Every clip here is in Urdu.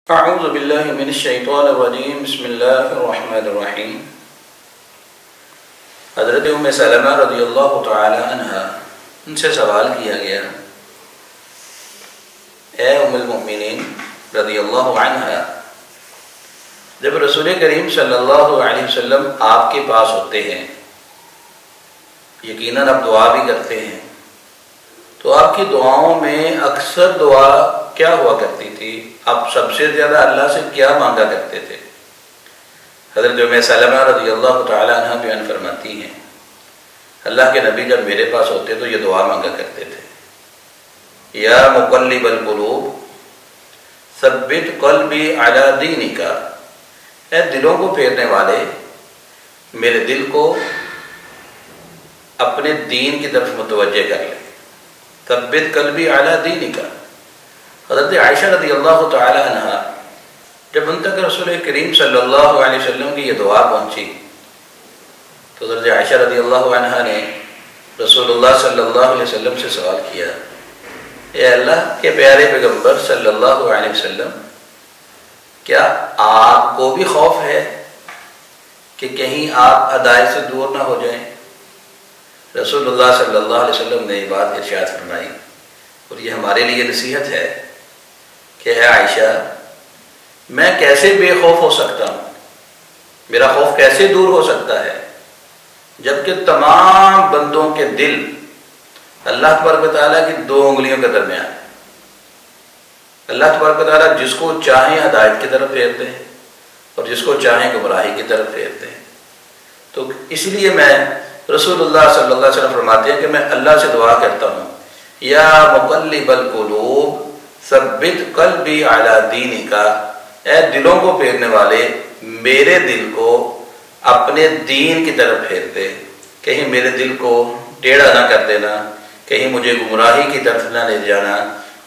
اعوذ باللہ من الشیطان الرجیم بسم اللہ الرحمن الرحیم۔ حضرت ام سلمہ رضی اللہ تعالی عنہ ان سے سوال کیا گیا، اے ام المؤمنین رضی اللہ عنہ، جب رسول کریم صلی اللہ علیہ وسلم آپ کے پاس ہوتے ہیں، یقیناً آپ دعا بھی کرتے ہیں، تو آپ کی دعاؤں میں اکثر دعا کیا ہوا کرتی تھی؟ آپ سب سے زیادہ اللہ سے کیا مانگا کرتے تھے؟ حضرت ام سلمہ رضی اللہ تعالی عنہ بیان فرماتی ہیں، اللہ کے نبی جب میرے پاس ہوتے تو یہ دعا مانگا کرتے تھے، یا مقلب القلوب ثبت قلبی علی دینک، اے دلوں کو پھیرنے والے میرے دل کو اپنے دین کی طرف متوجہ کر لے، ثبت قلبی علی دینک۔ حضرت عائشہ رضی اللہ تعالی عنہ جب ان تک رسول کریم صلی اللہ علیہ وسلم کی یہ دعا پہنچی تو حضرت عائشہ رضی اللہ عنہ نے رسول اللہ صلی اللہ علیہ وسلم سے سوال کیا، اے اللہ کے پیارے پیغمبر صلی اللہ علیہ وسلم، کیا آپ کو بھی خوف ہے کہ کہیں آپ ہدایت سے دور نہ ہو جائیں؟ رسول اللہ صلی اللہ علیہ وسلم نے یہ بات ارشاد فرمائی، اور یہ ہمارے لیے نصیحت ہے کہ اے عائشہ، میں کیسے بے خوف ہو سکتا ہوں، میرا خوف کیسے دور ہو سکتا ہے، جبکہ تمام بندوں کے دل اللہ تبارک و تعالیٰ کی دو انگلیوں کے درمیان، اللہ تبارک و تعالیٰ جس کو چاہیں ہدایت کی طرف پھیرتے ہیں اور جس کو چاہیں گمراہی کی طرف پھیرتے ہیں۔ تو اس لیے میں رسول اللہ صلی اللہ علیہ وسلم فرماتے ہیں کہ میں اللہ سے دعا کرتا ہوں، یا مقلب القلوب ثبت قلبی علی دینک، اے دلوں کو پھیرنے والے میرے دل کو اپنے دین کی طرف پھیر دے، کہیں میرے دل کو ٹیڑھا نہ کر دینا، کہیں مجھے گمراہی کی طرف نہ لے جانا۔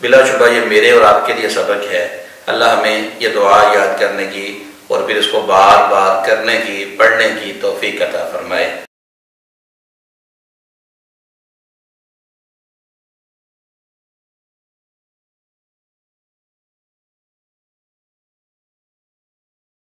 بلا شبہ یہ میرے اور آپ کے لیے سبق ہے۔ اللہ ہمیں یہ دعا یاد کرنے کی اور پھر اس کو بار بار کرنے کی، پڑھنے کی توفیق عطا فرمائے۔